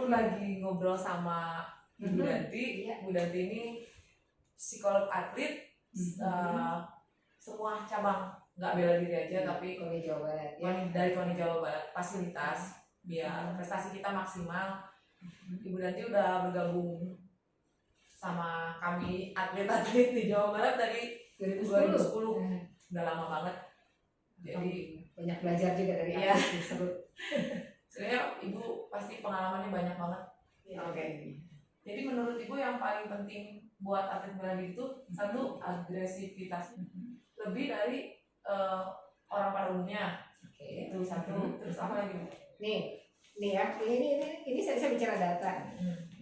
aku lagi ngobrol sama Bu Danti. Bu Danti ini psikolog atlet, semua cabang, nggak bela diri aja, tapi KONI Jawa Barat ya. dari KONI Jawa Barat, fasilitas biar prestasi kita maksimal. Ibu Danti udah bergabung sama kami atlet-atlet di Jawa Barat dari 2010. Udah lama banget. Jadi banyak belajar juga dari atlet tersebut. Sebenarnya Ibu pasti pengalamannya banyak banget. Oke. Jadi menurut Ibu yang paling penting buat atlet bela diri itu satu, agresivitas lebih dari orang pada umumnya. Itu satu. Terus apa lagi, Bu? Nih ya, ini saya bicara data.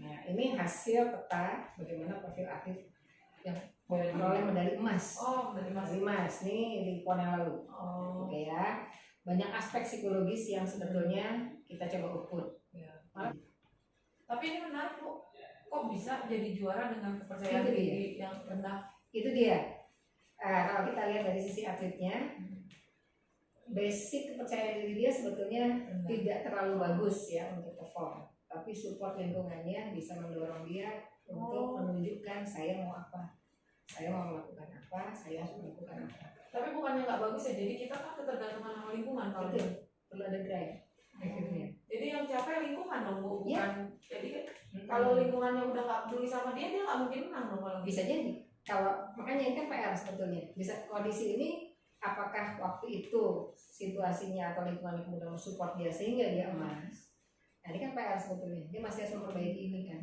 Nah, ini hasil peta bagaimana profil atlet yang memperoleh medali emas. Medali emas nih di PON yang lalu. Oke ya. Banyak aspek psikologis yang sebetulnya kita coba ukur. Tapi ini menarik, Bu. Kok bisa jadi juara dengan kepercayaan diri yang rendah? Itu dia. Kalau kita lihat dari sisi atletnya, basic kepercayaan diri dia sebetulnya tidak terlalu bagus ya untuk perform. Tapi support lingkungannya bisa mendorong dia untuk menunjukkan saya mau apa, saya mau melakukan apa, saya harus melakukan apa. Tapi bukannya nggak bagus ya, jadi kita kan ketergantungan sama lingkungan kalau perlu ada drive akhirnya. Jadi yang capek lingkungan dong, Bu, bukan. Jadi kalau lingkungannya udah nggak peduli sama dia nggak mungkin menang dong kalau. Bisa jadi. Kalau makanya ini kan PR sebetulnya. Bisa kondisi ini apakah waktu itu situasinya atau lingkungan kemudian support dia sehingga dia emas. Nah ini kan PR sebetulnya. Dia masih harus memperbaiki ini kan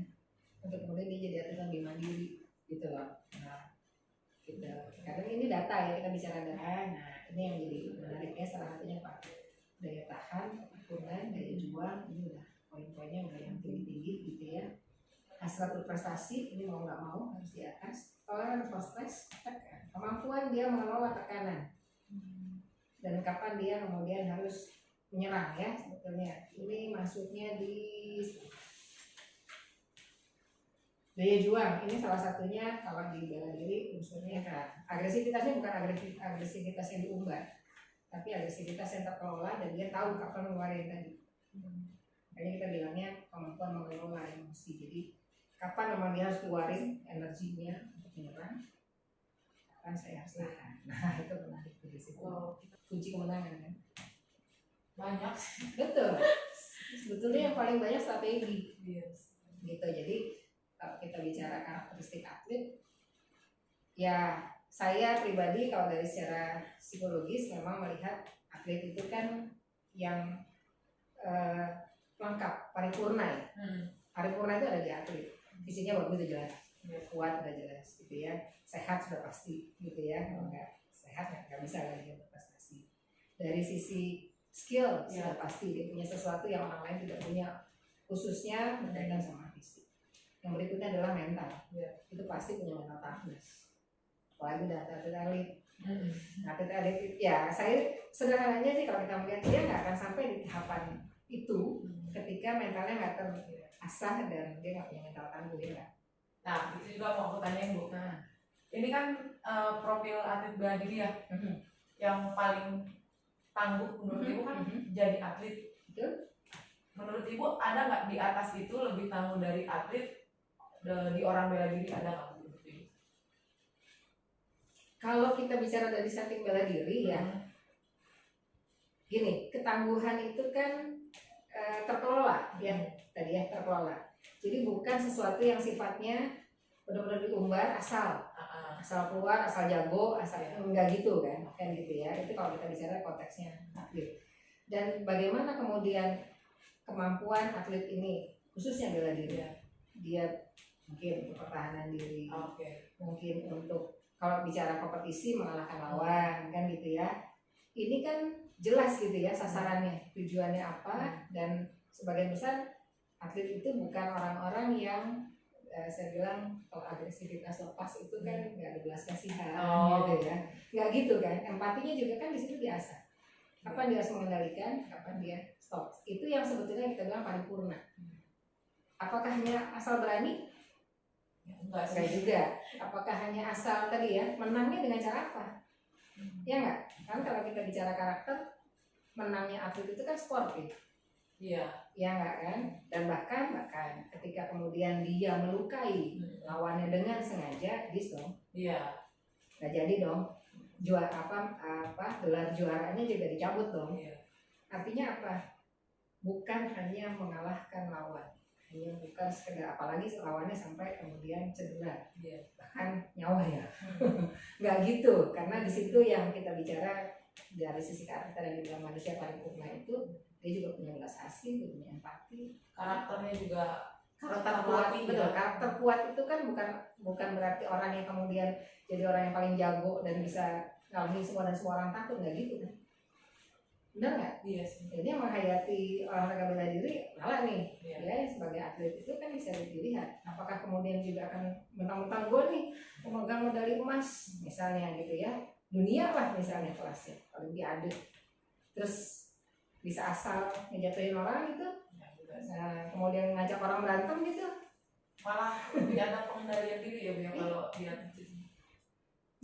untuk kemudian dia jadi atlet lebih mandiri gitu loh. Nah, karena ini data ya, kita bicara data. Nah ini yang jadi menariknya salah satunya Pak, daya tahan, kekuatan, daya juang, ini udah poin-poinnya udah yang tinggi-tinggi gitu ya. Hasrat berprestasi ini mau nggak mau harus di atas. Toleran for stress, kemampuan dia mengelola tekanan dan kapan dia kemudian harus menyerang ya sebetulnya. Ini masuknya di daya juang. Ini salah satunya kalau di bela diri unsurnya kan. Agresivitasnya bukan agresivitas yang diumbar, tapi agresivitas yang terkelola dan dia tahu kapan mengeluarkan tadi. Makanya kita bilangnya kemampuan mengelola emosi. Jadi kapan memang dia harus keluarin energinya untuk menyerang, kapan saya harus tahan. Nah itu menarik dari situ. Kunci kemenangan kan. Banyak. Betul. Sebetulnya yang paling banyak strategi. Gitu. Jadi kalau kita bicara karakteristik atlet, ya saya pribadi kalau dari secara psikologis memang melihat atlet itu kan yang lengkap, paripurna ya. Paripurna itu ada di atlet. Fisiknya bagus udah jelas, kuat udah jelas gitu ya, sehat sudah pasti gitu ya. Kalau nggak sehat nggak bisa lagi berprestasi. Dari sisi skill sudah pasti dia punya sesuatu yang orang lain tidak punya, khususnya berkaitan sama fisik. Yang berikutnya adalah mental, itu pasti punya mental toughness. Apalagi udah atlet elit. Atlet elit ya, saya sederhananya sih kalau kita melihat dia nggak akan sampai di tahapan itu ketika mentalnya nggak terasah dan dia nggak punya mental tangguh ya. Nah itu juga mau aku tanyain, Bu. Ini kan profil atlet bela diri ya, yang paling tangguh menurut Ibu kan jadi atlet. Menurut Ibu ada nggak di atas itu lebih tangguh dari atlet di orang bela diri, ada nggak menurut Ibu? Kalau kita bicara dari setting bela diri ya, gini, ketangguhan itu kan terkelola ya, tadi ya terkelola. Jadi bukan sesuatu yang sifatnya benar-benar diumbar asal keluar, asal jago, asal enggak gitu kan gitu ya. Itu kalau kita bicara konteksnya atlet. Dan bagaimana kemudian kemampuan atlet ini khususnya bela diri, dia mungkin untuk pertahanan diri, mungkin untuk kalau bicara kompetisi mengalahkan lawan kan gitu ya. Ini kan jelas gitu ya sasarannya, tujuannya apa, dan sebagian besar atlet itu bukan orang-orang yang saya bilang kalau agresivitas lepas itu kan nggak ada belas kasihan gitu ya, nggak gitu kan. Empatinya juga kan di situ biasa. Kapan dia harus mengendalikan, kapan dia stop. Itu yang sebetulnya kita bilang paripurna. Apakah hanya asal berani? Enggak juga. Apakah hanya asal tadi ya menangnya dengan cara apa? Ya enggak. Kan kalau kita bicara karakter, menangnya atlet itu kan sportif. ya nggak kan? Dan bahkan ketika kemudian dia melukai lawannya dengan sengaja, dong, nggak jadi dong. Gelar juaranya juga dicabut dong. Artinya apa? Bukan hanya mengalahkan lawan, hanya bukan sekedar, apalagi lawannya sampai kemudian cedera, bahkan nyawa ya. Nggak gitu, karena di situ yang kita bicara dari sisi karakter yang dibilang manusia paripurna itu, dia juga punya belas asih, dia punya empati, karakternya juga karakter kuat. Betul, karakter kuat itu kan bukan berarti orang yang kemudian jadi orang yang paling jago dan bisa ngalahin semua dan semua orang takut, nggak gitu kan? Benar nggak? Iya sih. Ini yang menghayati olahraga bela diri malah nih, ya sebagai atlet itu kan bisa dilihat. Apakah kemudian juga akan mentang-mentang gue nih pemegang medali emas misalnya gitu ya, dunia lah misalnya kelasnya, olimpiade, terus bisa asal ngejatuhin orang gitu, nah, kemudian ngajak orang berantem gitu, malah lebih ada pengendalian diri ya Bu ya kalau dia gitu.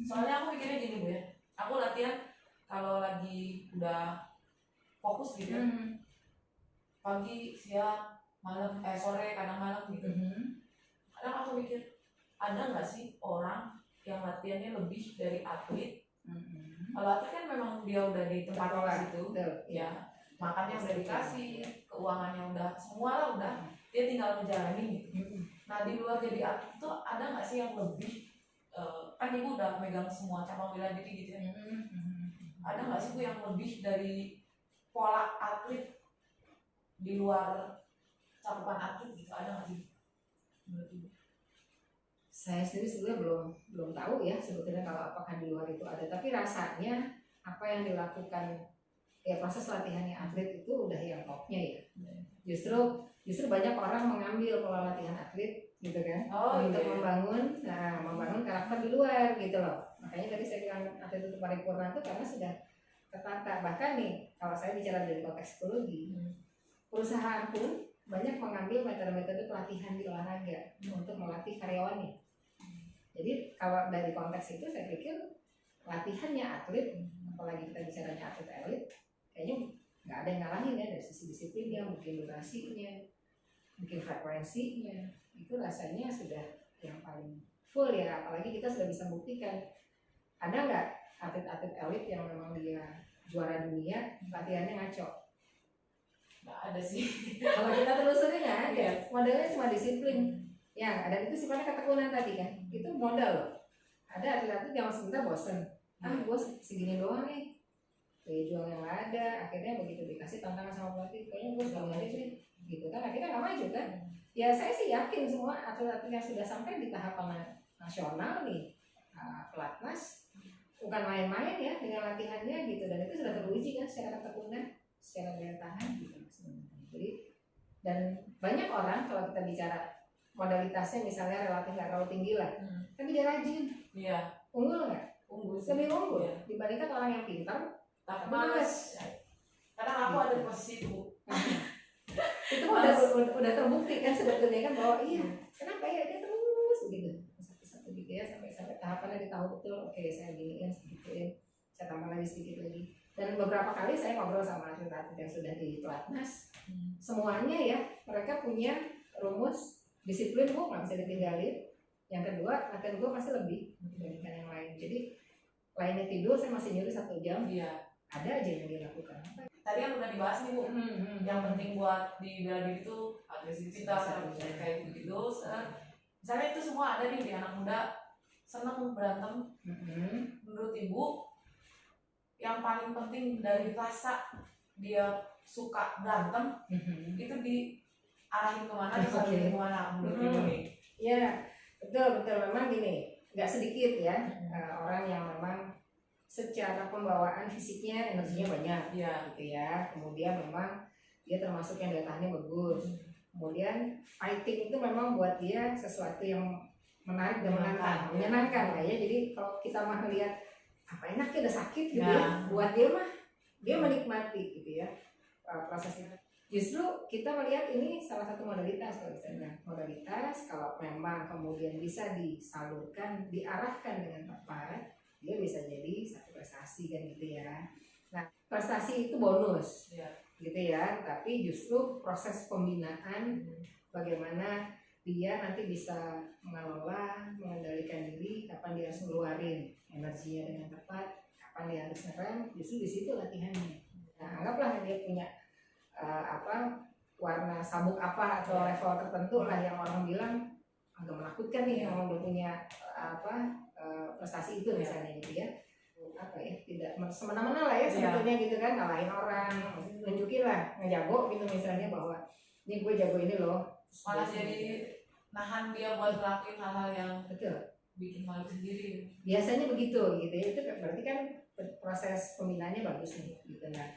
Soalnya aku mikirnya gini Bu ya, aku latihan kalau lagi udah fokus gitu, pagi, siang, malam, sore, kadang malam gitu. Kadang aku mikir, ada nggak sih orang yang latihannya lebih dari atlet? Kalau atlet kan memang dia udah di tempat di situ, ya makannya udah dikasih, keuangannya udah, semua lah udah, dia tinggal ngejalanin gitu. Nah di luar jadi atlet itu ada nggak sih yang lebih, kan ibu udah megang semua cabang bela diri gitu ya, ada nggak sih Bu yang lebih dari pola atlet di luar cakupan atlet gitu, ada nggak sih menurut ibu? Saya sendiri sebenarnya belum tahu ya sebetulnya kalau apakah di luar itu ada, tapi rasanya apa yang dilakukan ya proses latihannya atlet itu udah yang topnya ya. Justru banyak orang mengambil pola latihan atlet gitu kan, untuk membangun karakter di luar gitu loh. Makanya tadi saya bilang atlet itu paripurna itu karena sudah tertata. Bahkan nih kalau saya bicara dari konteks psikologi, perusahaan pun banyak mengambil metode-metode pelatihan di olahraga untuk melatih karyawannya. Jadi kalau dari konteks itu saya pikir latihannya atlet, apalagi kita bicaranya atlet elit, kayaknya nggak ada yang ngalahin ya dari sisi disiplinnya, mungkin durasinya, mungkin frekuensinya, itu rasanya sudah yang paling full ya. Apalagi kita sudah bisa buktikan, ada nggak atlet-atlet elit yang memang dia juara dunia latihannya ngaco? Nggak ada sih. Kalau kita telusuri nggak ada, modelnya cuma disiplin. Ya, dan itu sifatnya ketekunan tadi kan, itu modal loh. Ada atlet-atlet yang sebentar bosen, gue segini doang nih, daya jual yang nggak ada, akhirnya begitu dikasih tantangan sama pelatih, kayaknya gue segini aja sih, gitu kan, akhirnya nggak maju kan. Ya saya sih yakin semua atlet-atlet yang sudah sampai di tahapan nasional nih, pelatnas, bukan main-main ya dengan latihannya gitu, dan itu sudah teruji kan secara ketekunan, secara daya tahan gitu. Jadi, dan banyak orang kalau kita bicara modalitasnya misalnya relatif nggak terlalu tinggi lah, tapi dia rajin, unggul nggak? Lebih unggul dibandingkan orang yang pintar tapi males. Kadang aku ada di posisi itu. Itu udah terbukti kan sebetulnya kan bahwa iya, kenapa ya dia terus begitu satu-satu gitu ya sampai tahapannya dia tahu betul, oke saya giniin segituin, saya tambah lagi sedikit lagi. Dan beberapa kali saya ngobrol sama atlet-atlet yang sudah di pelatnas, semuanya ya mereka punya rumus disiplin, nggak bisa ditinggalin. Yang kedua, latihan gue pasti lebih dibandingkan yang lain. Jadi lainnya tidur, saya masih nyuruh 1 jam. Ada aja yang dia lakukan. Tadi kan udah dibahas nih Bu, yang penting buat di bela diri itu agresivitas, kayak gitu. Misalnya itu semua ada nih di anak muda, senang berantem. Menurut Ibu, yang paling penting dari rasa dia suka berantem itu diarahin kemana, disalurin kemana menurut Ibu nih? Ya, betul memang gini, nggak sedikit ya orang yang memang secara pembawaan fisiknya energinya banyak, gitu ya. Kemudian memang dia termasuk yang daya tahannya bagus. Kemudian fighting itu memang buat dia sesuatu yang menarik dan menyenangkan lah ya. Jadi kalau kita mah melihat apa enaknya udah sakit gitu ya, buat dia mah dia menikmati gitu ya prosesnya. Justru kita melihat ini salah satu modalitas kalau bisa bilang modalitas, kalau memang kemudian bisa disalurkan, diarahkan dengan tepat, dia bisa jadi satu prestasi kan gitu ya. Nah prestasi itu bonus, gitu ya, tapi justru proses pembinaan bagaimana dia nanti bisa mengelola, mengendalikan diri, kapan dia harus ngeluarin energinya dengan tepat, kapan dia harus ngerem, justru di situ latihannya. Nah, anggaplah dia punya warna sabuk apa atau level tertentu lah yang orang bilang agak menakutkan nih, orang udah punya prestasi itu misalnya gitu ya, tidak semena-mena lah ya sebetulnya gitu kan, ngalahin orang, nunjukin lah, ngejago gitu misalnya bahwa ini gue jago ini loh, malah jadi nahan dia buat ngelakuin hal-hal yang betul bikin malu sendiri. Biasanya begitu gitu ya, itu berarti kan proses pembinaannya bagus nih gitu. Nah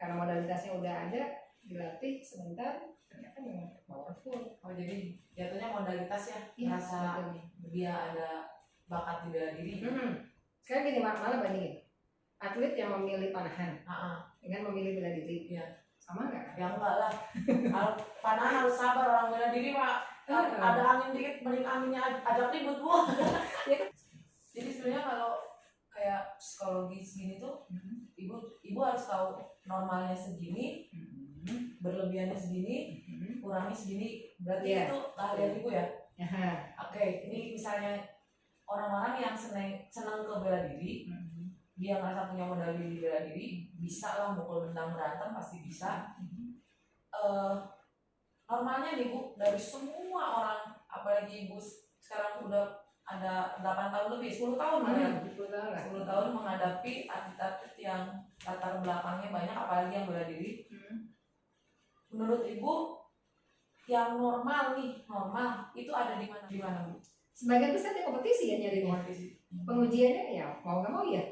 karena modalitasnya udah ada, dilatih sebentar ternyata memang powerful. Oh jadi jatuhnya modalitas ya, merasa dia ada bakat di bela diri. Sekarang gini, malah bandingin atlet yang memilih panahan dengan memilih bela diri, sama nggak? Ya enggak lah. Kalau panahan harus sabar, orang bela diri mah ada angin dikit, mending anginnya ajak ribut bu. Jadi sebenarnya kalau kayak psikologis gini tuh, ibu harus tahu normalnya segini, berlebihannya segini, kurangnya segini. Berarti itu keahlian ibu ya. Oke, ini misalnya orang-orang yang senang ke bela diri, dia ngerasa punya modal di bela diri, bisa lah mukul bentang berantem, pasti bisa. Normalnya nih Bu, dari semua orang, apalagi Ibu sekarang udah ada 8 tahun lebih, 10 tahun ya, 10 tahun menghadapi atlet-atlet yang latar belakangnya banyak, apalagi yang bela diri. Menurut Ibu, yang normal itu ada di mana Bu? Sebagian besar di kompetisi ya nyarinya. Pengujiannya ya mau nggak mau ya.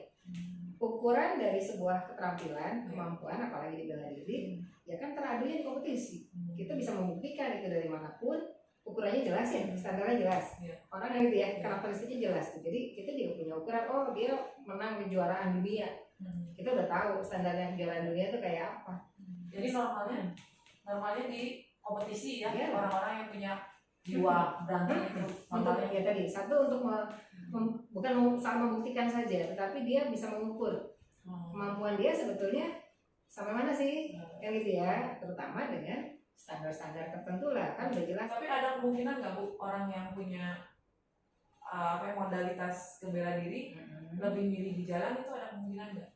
Ukuran dari sebuah keterampilan, kemampuan, apalagi di bela diri, ya kan teradunya di kompetisi. Kita bisa membuktikan itu dari manapun, ukurannya jelas ya, standarnya jelas. Orang yang gitu ya, karakteristiknya jelas. Jadi kita juga punya ukuran, oh dia menang kejuaraan dunia. Kita udah tahu standarnya kejuaraan dunia itu kayak apa. Jadi normalnya di kompetisi ya, orang-orang yang punya jiwa berantem itu. Untuk ya tadi, satu untuk bukan sama membuktikan saja, tetapi dia bisa mengukur kemampuan dia sebetulnya sampai mana sih, yang gitu ya, terutama dengan standar-standar tertentu lah, kan udah jelas. Tapi ada kemungkinan nggak Bu, orang yang punya modalitas ke bela diri lebih milih di jalan, itu ada kemungkinan nggak?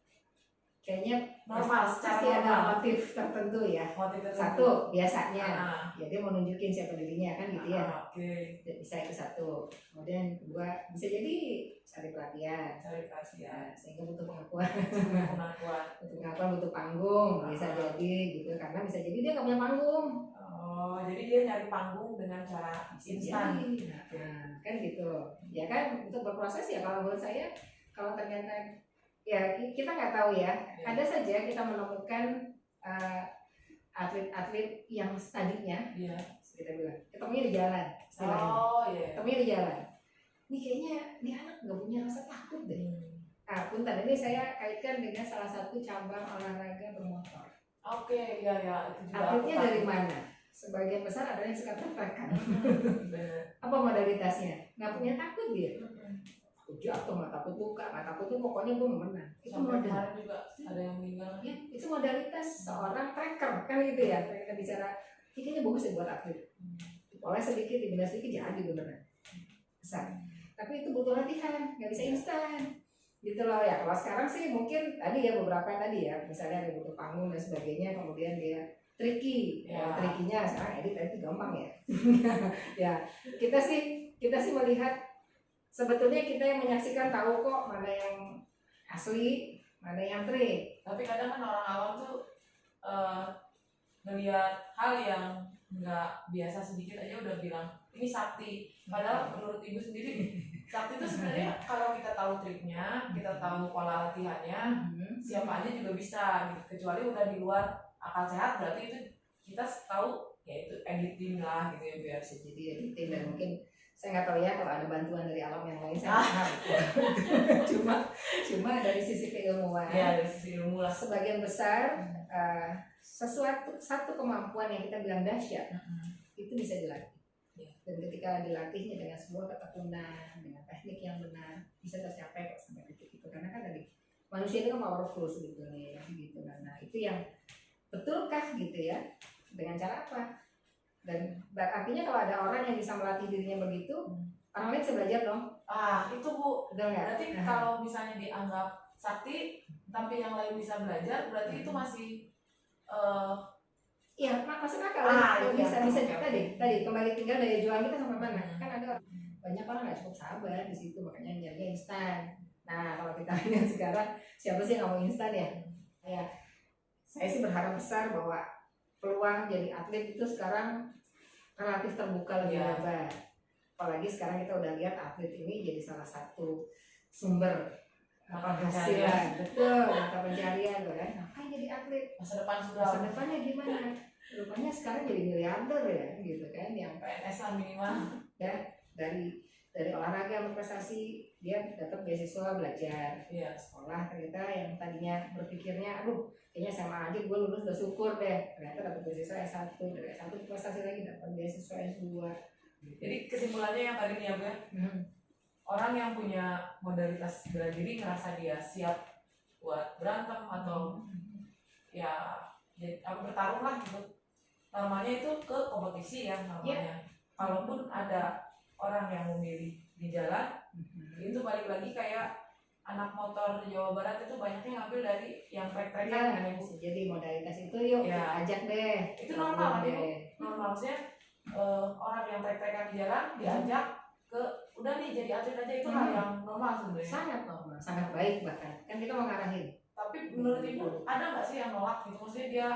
Kayaknya normal, pasti ada motif tertentu ya. Satu biasanya, ya dia mau nunjukin siapa dirinya kan gitu ya. Bisa itu satu. Kemudian kedua bisa jadi cari perhatian, sehingga butuh pengakuan. Butuh pengakuan, butuh panggung, bisa jadi gitu, karena bisa jadi dia nggak punya panggung. Oh, jadi dia nyari panggung dengan cara instan. Nah, kan gitu. Ya kan untuk berproses ya, kalau menurut saya kalau ternyata ya kita nggak tahu ya, ada saja kita menemukan atlet-atlet yang tadinya kita bilang ketemunya di jalan, ketemunya di jalan, ini kayaknya ini anak nggak punya rasa takut deh. Punten, ini saya kaitkan dengan salah satu cabang olahraga bermotor. Oke, ya itu juga. Atletnya dari mana? Sebagian besar ada yang suka tertekan. Apa modalitasnya? Nggak punya takut dia. Jatuh nggak takut luka, nggak takut tuh, pokoknya gue mau menang. Itu modal juga ada yang meninggal ya, itu modalitas seorang tracker kan gitu ya. Kita bicara ini kayaknya bagus ya buat atlet, oleh sedikit dibina sedikit jadi beneran besar, tapi itu butuh latihan, nggak bisa instan gitu loh ya. Kalau sekarang sih mungkin tadi ya beberapa tadi ya, misalnya ada butuh panggung dan sebagainya, kemudian dia tricky trickynya sekarang edit itu gampang ya. Ya kita sih melihat sebetulnya kita yang menyaksikan tahu kok mana yang asli, mana yang trik. Tapi kadang kan orang awam tuh ngelihat hal yang nggak biasa sedikit aja udah bilang ini sakti. Padahal menurut Ibu sendiri sakti itu sebenarnya kalau kita tahu triknya, kita tahu pola latihannya, siapa aja juga bisa gitu. Kecuali udah di luar akal sehat, berarti itu kita tahu ya itu editing lah gitu ya, biar jadi editing. Dan mungkin saya nggak tahu ya kalau ada bantuan dari alam yang lain, saya nggak tahu. cuma dari sisi keilmuan, dari sisi ilmu lah, sebagian besar satu kemampuan yang kita bilang dahsyat itu bisa dilatih. Dan ketika dilatihnya dengan sebuah ketekunan, dengan teknik yang benar, bisa tercapai kok sampai titik itu. Karena kan tadi manusia itu kan powerful sebetulnya ya, gitu kan. Nah itu yang betulkah gitu ya, dengan cara apa? Dan artinya kalau ada orang yang bisa melatih dirinya begitu, orang lain bisa belajar dong. Itu Bu, Betul nggak? berarti kalau misalnya dianggap sakti tapi yang lain bisa belajar, berarti itu masih Iya, masuk akal. iya. Bisa Oke. tadi kembali tinggal daya juang kita sampai mana? Kan ada banyak orang nggak cukup sabar di situ, makanya nyari instan. Nah kalau kita lihat sekarang, siapa sih yang nggak mau instan ya? Ya, saya sih berharap besar bahwa peluang jadi atlet itu sekarang relatif terbuka lebih Iya. lebar. Apalagi sekarang kita udah lihat atlet ini jadi salah satu sumber penghasilan, betul, mata pencarian tuh kan. Ngapain jadi atlet? Masa depan Masa sudah depannya gimana? Rupanya sekarang jadi miliarder ya, gitu kan? Yang PNS lah minimal. dari olahraga berprestasi dia dapat beasiswa belajar, Iya. sekolah. Ternyata yang tadinya berpikirnya, aduh kayaknya SMA aja gue lulus udah syukur deh, ternyata dapat beasiswa S1, dari S1 prestasi lagi dapat beasiswa S2. Jadi kesimpulannya yang tadi nih ya Bu ya, orang yang punya modalitas bela diri ngerasa dia siap buat berantem atau ya bertarung lah gitu, normalnya itu ke kompetisi ya namanya. Kalaupun ada orang yang memilih di jalan, itu balik lagi kayak anak motor di Jawa Barat itu banyaknya ngambil dari yang trek-trekan kan ya Bu. Jadi modalitas itu yuk Ya. ajak deh. Itu normal kan Bu? Normal maksudnya orang yang trek-trekan di jalan diajak ke udah nih jadi atlet aja, itu hal yang normal sebenarnya. Sangat normal, sangat baik bahkan. Kan kita mau ngarahin. Tapi menurut Ibu ada nggak sih yang nolak gitu? Maksudnya dia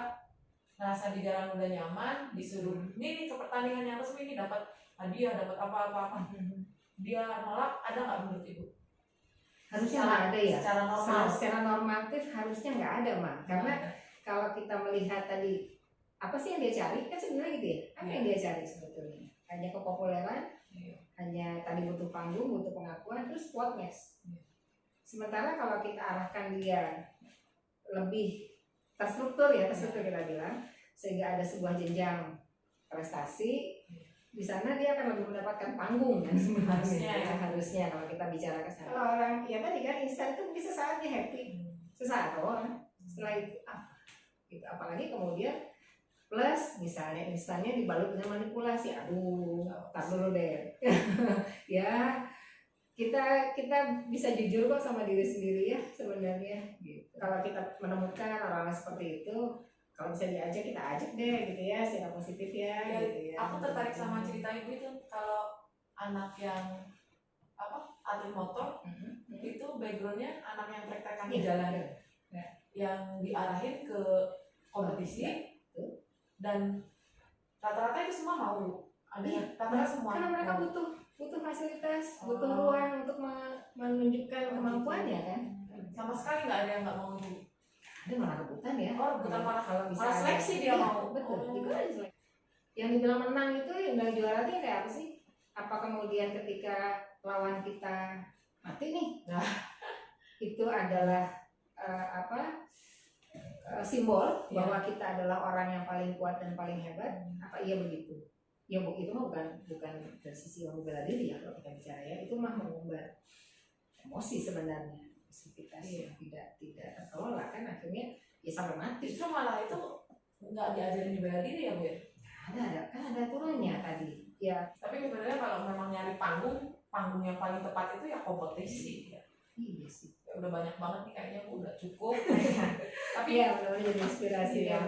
ngerasa di jalan udah nyaman, disuruh nih ke pertandingan yang resmi nih dapat hadiah, dapat apa-apa. Dia nolak, ada nggak menurut Ibu? Harusnya nggak ada ya. Secara normal. Secara normatif harusnya nggak ada mah. Karena kalau kita melihat tadi apa sih yang dia cari, kan sebenarnya gitu ya. Apa yang dia cari sebetulnya? Hanya kepopuleran, hanya tadi butuh panggung, butuh pengakuan, terus what next? Sementara kalau kita arahkan dia lebih terstruktur ya, kita bilang, sehingga ada sebuah jenjang prestasi, di sana dia akan lebih mendapatkan panggung kan sebenarnya. Harusnya kalau kita bicara ke sana. Kalau orang ya tadi kan instan itu bisa saat dia happy, sesaat doang. Setelah itu gitu. Apalagi kemudian plus misalnya instannya dibalut dengan manipulasi, aduh, tak dulu deh. Ya kita bisa jujur kok sama diri sendiri ya sebenarnya gitu. Kalau kita menemukan orang-orang seperti itu, kalau bisa diajak kita ajak deh gitu ya, secara positif ya, gitu ya. Aku tertarik sama cerita Ibu itu, kalau anak yang atlet motor itu backgroundnya anak yang trek-trekan di jalan, yang diarahin ke kompetisi, dan rata-rata itu semua mau, rata-rata semua. Karena mereka butuh fasilitas, butuh ruang untuk menunjukkan kemampuannya kan. Sama sekali nggak ada yang nggak mau itu. Ada malah rebutan ya. Rebutan malah kalau bisa seleksi dia mau. Betul. Itu ada seleksi. Yang dibilang menang itu, yang bilang juara itu kayak apa sih? Apa kemudian ketika lawan kita mati nih? Nah, itu adalah simbol bahwa kita adalah orang yang paling kuat dan paling hebat. Apa iya begitu? Ya itu mah bukan dari sisi yang bela diri ya kalau kita bicara ya, itu mah mengumbar emosi sebenarnya, aktivitas yang tidak terkelola kan akhirnya ya sampai mati. Justru malah itu nggak diajarin di bela diri ya Bu ya? Ada aturannya tadi ya. Tapi sebenarnya kalau memang nyari panggung yang paling tepat itu ya kompetisi ya. Iya sih. Ya, udah banyak banget nih kayaknya Bu, udah cukup. Tapi ya benar-benar jadi inspirasi ya.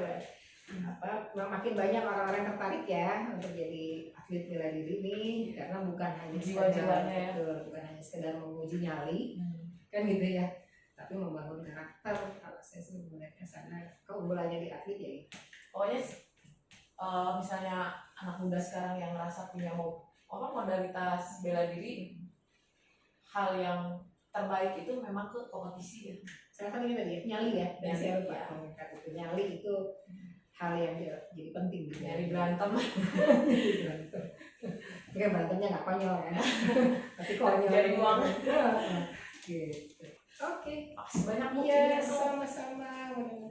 Makin banyak orang-orang tertarik ya untuk jadi atlet bela diri ini, karena bukan hanya jiwa-jiwanya ya. Bukan hanya sekedar menguji nyali kan gitu ya, tapi membangun karakter. Kalau saya sih melihatnya sana keunggulannya di atlet ya. Pokoknya misalnya anak muda sekarang yang ngerasa punya modalitas bela diri, hal yang terbaik itu memang ke kompetisi ya. Saya kan ini tadi ya, nyali ya, dan saya lupa itu nyali itu hal yang jadi penting. Nyari berantem. Bukan berantemnya nggak konyol kan, tapi konyol. Jadi uang. Gitu. Oke. Makasih banyak Bu. Iya, sama-sama.